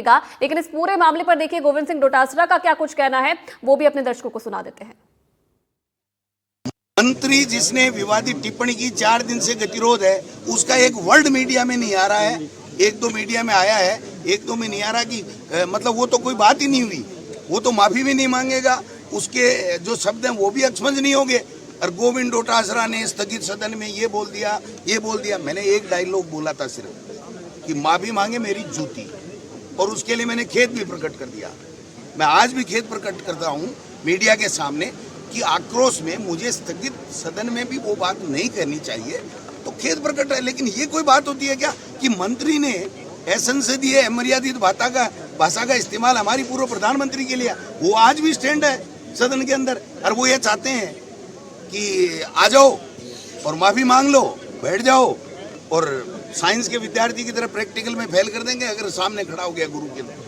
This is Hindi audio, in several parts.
लेकिन इस पूरे मामले पर देखिए गोविंद सिंह डोटासरा का क्या कुछ कहना है, वो भी अपने दर्शकों को सुना देते हैं। मंत्री जिसने विवादित टिप्पणी की 4 दिन से गतिरोध है, उसका एक वर्ड मीडिया में नहीं आ रहा है। 1-2 मीडिया में आया है, 1-2 में नहीं आ रहा कि मतलब वो तो कोई बात ही नहीं हुई, वो तो माफी भी नहीं मांगेगा, उसके जो शब्द हैं वो भी अक्षमंज नहीं होंगे। और गोविंद डोटासरा ने स्थगित सदन में ये बोल दिया। मैंने एक डायलॉग बोला था सिर्फ कि माफी मांगे मेरी जूती, और उसके लिए मैंने खेद भी प्रकट कर दिया। मैं आज भी खेद प्रकट करता हूँ मीडिया के सामने कि आक्रोश में मुझे स्थगित सदन में भी वो बात नहीं करनी चाहिए, तो खेद प्रकट है। लेकिन ये कोई बात होती है क्या कि मंत्री ने असंसदीय अमर्यादित भाषा का इस्तेमाल हमारी पूर्व प्रधानमंत्री के लिए, वो आज भी स्टैंड है सदन के अंदर, और वो ये चाहते हैं कि आ जाओ और माफी मांग लो, बैठ जाओ, और साइंस के विद्यार्थी की तरह प्रैक्टिकल में फेल कर देंगे अगर सामने खड़ा हो गया गुरु के लिए।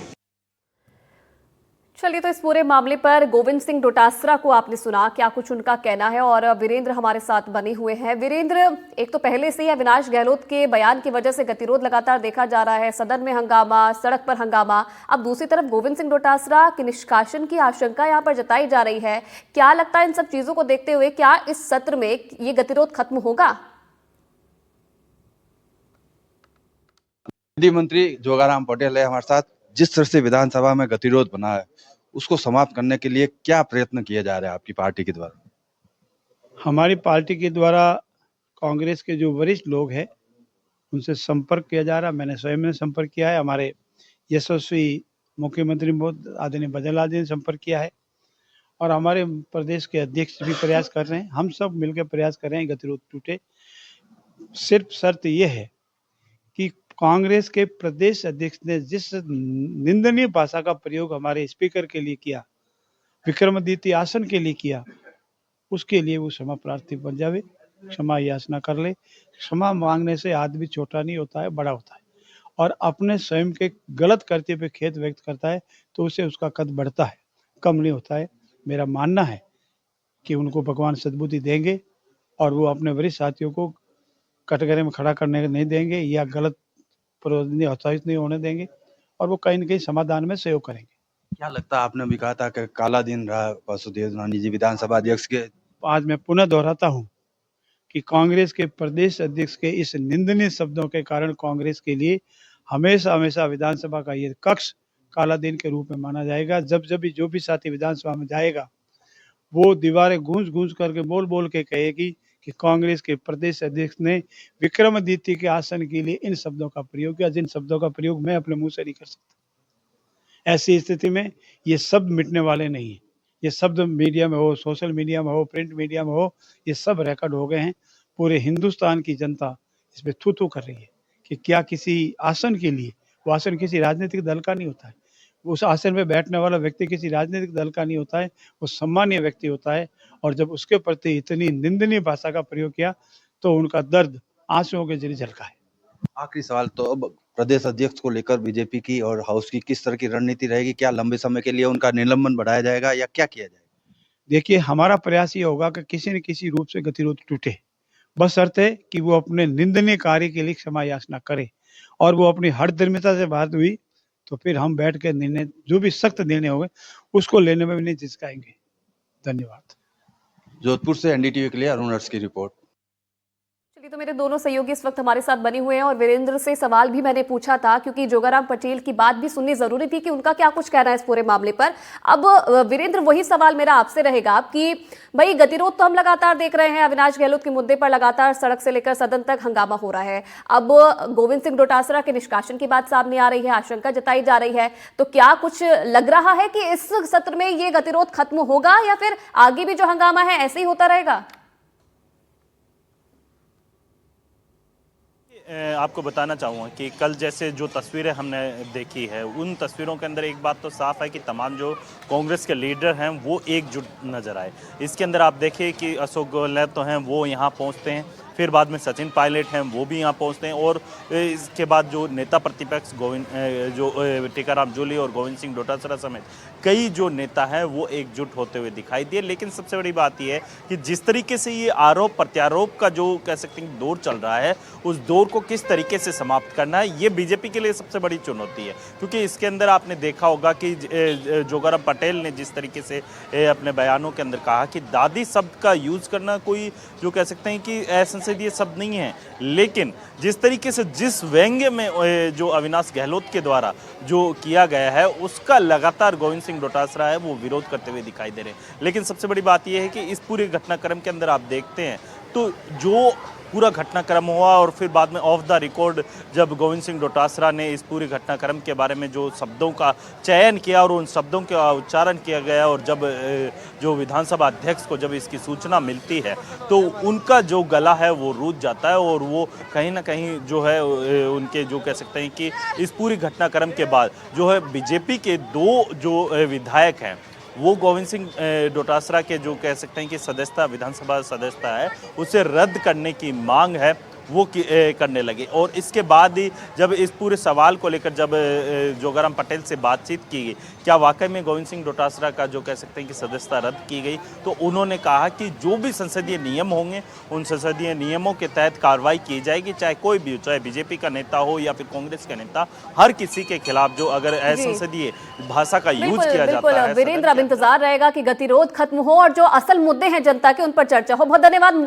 चलिए, तो इस पूरे मामले पर गोविंद सिंह डोटासरा को आपने सुना, क्या कुछ उनका कहना है। और वीरेंद्र हमारे साथ बने हुए हैं। वीरेंद्र, एक तो पहले से ही अविनाश गहलोत के बयान की वजह से गतिरोध लगातार देखा जा रहा है, सदन में हंगामा, सड़क पर हंगामा। अब दूसरी तरफ गोविंद सिंह डोटासरा के निष्कासन की आशंका यहाँ पर जताई जा रही है। क्या लगता है इन सब चीजों को देखते हुए क्या इस सत्र में ये गतिरोध खत्म होगा? विधि मंत्री जोगाराम पटेल है हमारे साथ। जिस तरह से विधानसभा में गतिरोध बना है, उसको समाप्त करने के लिए क्या प्रयत्न किए जा रहे हैं आपकी पार्टी के द्वारा? हमारी पार्टी के द्वारा कांग्रेस के जो वरिष्ठ लोग हैं उनसे संपर्क किया जा रहा है। मैंने स्वयं ने संपर्क किया है, हमारे यशस्वी मुख्यमंत्री आदरणीय बजरलाल जी ने संपर्क किया है, और हमारे प्रदेश के अध्यक्ष भी प्रयास कर रहे हैं। हम सब मिलकर प्रयास कर रहे हैं गतिरोध टूटे। सिर्फ शर्त यह है कि कांग्रेस के प्रदेश अध्यक्ष ने जिस निंदनीय भाषा का प्रयोग हमारे स्पीकर के लिए किया, विक्रमादित्य आसन के लिए किया, उसके लिए वो क्षमा प्रार्थी बन जावे, क्षमा याचना कर ले। क्षमा मांगने से आदमी छोटा नहीं होता है, बड़ा होता है, और अपने स्वयं के गलत कर्तव्य पे खेद व्यक्त करता है तो उससे उसका कद बढ़ता है, कम नहीं होता है। मेरा मानना है कि उनको भगवान सद्बुद्धि देंगे और वो अपने वरिष्ठ साथियों को कटघरे में खड़ा करने नहीं देंगे या गलत हताशित नहीं होने देंगे, और वो कहीं न कहीं समाधान में सहयोग करेंगे। क्या लगता है, आपने भी कहा था कि काला दिन रहा वासुदेव देवनानी जी विधानसभा अध्यक्ष के। आज मैं पुनः दोहराता हूं कि कांग्रेस के प्रदेश अध्यक्ष के इस निंदनीय शब्दों के कारण कांग्रेस के लिए हमेशा हमेशा विधानसभा का ये कक्ष काला दिन के रूप में माना जाएगा। जब जब भी जो भी साथी विधानसभा में जाएगा, वो दीवारें गूंज गूंज करके बोल बोल के कहेगी कि कांग्रेस के प्रदेश अध्यक्ष ने विक्रमादित्य के आसन के लिए इन शब्दों का प्रयोग किया, जिन शब्दों का प्रयोग मैं अपने मुंह से नहीं कर सकता। ऐसी स्थिति में ये शब्द मिटने वाले नहीं है। ये शब्द मीडिया में हो, सोशल मीडिया में हो, प्रिंट मीडिया में हो, ये सब रिकॉर्ड हो गए हैं। पूरे हिंदुस्तान की जनता इस पे थू थू कर रही है कि क्या किसी आसन के लिए, वो आसन किसी राजनीतिक दल का नहीं होता है, उस आसन में बैठने वाला व्यक्ति किसी राजनीतिक दल का नहीं होता है, वो सम्मानीय व्यक्ति होता है। और जब उसके प्रति इतनी निंदनीय भाषा का प्रयोग किया तो उनका दर्द आंसुओं के जरिए झलका है। आखिरी सवाल, तो अब प्रदेश अध्यक्ष को लेकर बीजेपी की और हाउस की किस तरह की रणनीति रहेगी? क्या लंबे समय के लिए उनका निलंबन बढ़ाया जाएगा या क्या किया जाएगा? देखिए, हमारा प्रयास ये होगा कि किसी न किसी रूप से गतिरोध टूटे, बस शर्त है कि वो अपने निंदनीय कार्य के लिए क्षमा याचना करे, और वो अपनी हठधर्मिता से बात हुई तो फिर हम बैठ के निर्णय, जो भी सख्त निर्णय होंगे उसको लेने में भी नहीं झिझकाएंगे। धन्यवाद। जोधपुर से एनडीटीवी के लिए अरुण हर्ष की रिपोर्ट। चलिए, तो मेरे दोनों सहयोगी इस वक्त हमारे साथ बने हुए हैं और वीरेंद्र से सवाल भी मैंने पूछा था क्योंकि जोगाराम पटेल की बात भी सुननी जरूरी थी कि उनका क्या कुछ कहना है इस पूरे मामले पर। अब वीरेंद्र, वही सवाल मेरा आपसे रहेगा कि भाई गतिरोध तो हम लगातार देख रहे हैं, अविनाश गहलोत के मुद्दे पर लगातार सड़क से लेकर सदन तक हंगामा हो रहा है। अब गोविंद सिंह डोटासरा के निष्कासन की बात सामने आ रही है, आशंका जताई जा रही है, तो क्या कुछ लग रहा है कि इस सत्र में ये गतिरोध खत्म होगा या फिर आगे भी जो हंगामा है ऐसे ही होता रहेगा? आपको बताना चाहूँगा कि कल जैसे जो तस्वीरें हमने देखी है, उन तस्वीरों के अंदर एक बात तो साफ है कि तमाम जो कांग्रेस के लीडर हैं वो एकजुट नज़र आए। इसके अंदर आप देखिए कि अशोक गहलोत तो हैं, वो यहाँ पहुँचते हैं, फिर बाद में सचिन पायलट हैं वो भी यहाँ पहुँचते हैं, और इसके बाद जो नेता प्रतिपक्ष टीकाराम जूली और गोविंद सिंह डोटासरा समेत कई जो नेता हैं वो एकजुट होते हुए दिखाई दिए। लेकिन सबसे बड़ी बात यह है कि जिस तरीके से ये आरोप प्रत्यारोप का जो कह सकते हैं दौर चल रहा है, उस दौर को किस तरीके से समाप्त करना है, ये बीजेपी के लिए सबसे बड़ी चुनौती है। क्योंकि इसके अंदर आपने देखा होगा कि जोगाराम पटेल ने जिस तरीके से अपने बयानों के अंदर कहा कि दादी शब्द का यूज करना कोई जो कह सकते हैं कि असंसदीय शब्द नहीं है, लेकिन जिस तरीके से जिस व्यंग्य में जो अविनाश गहलोत के द्वारा जो किया गया है उसका लगातार गोविंद सिंह डोटासरा है वो विरोध करते हुए दिखाई दे रहे हैं। लेकिन सबसे बड़ी बात यह है कि इस पूरे घटनाक्रम के अंदर आप देखते हैं तो जो पूरा घटनाक्रम हुआ और फिर बाद में ऑफ द रिकॉर्ड जब गोविंद सिंह डोटासरा ने इस पूरे घटनाक्रम के बारे में जो शब्दों का चयन किया और उन शब्दों का उच्चारण किया गया, और जब जो विधानसभा अध्यक्ष को जब इसकी सूचना मिलती है तो उनका जो गला है वो रूठ जाता है, और वो कहीं ना कहीं जो है उनके जो कह सकते हैं कि इस पूरी घटनाक्रम के बाद जो है बीजेपी के दो जो विधायक हैं वो गोविंद सिंह डोटासरा के जो कह सकते हैं कि सदस्यता विधानसभा सदस्यता है उसे रद्द करने की मांग है वो करने लगे। और इसके बाद ही जब इस पूरे सवाल को लेकर जब जोगाराम पटेल से बातचीत की गई, क्या वाकई में गोविंद सिंह डोटासरा का जो कह सकते हैं कि सदस्यता रद्द की गई, तो उन्होंने कहा कि जो भी संसदीय नियम होंगे उन संसदीय नियमों के तहत कार्रवाई की जाएगी, चाहे कोई भी हो, चाहे बीजेपी का नेता हो या फिर कांग्रेस का नेता, हर किसी के खिलाफ जो अगर असंसदीय भाषा का यूज किया जाता है। वीरेंद्र, अब इंतजार रहेगा कि गतिरोध खत्म हो और जो असल मुद्दे हैं जनता के उन पर चर्चा हो। बहुत धन्यवाद।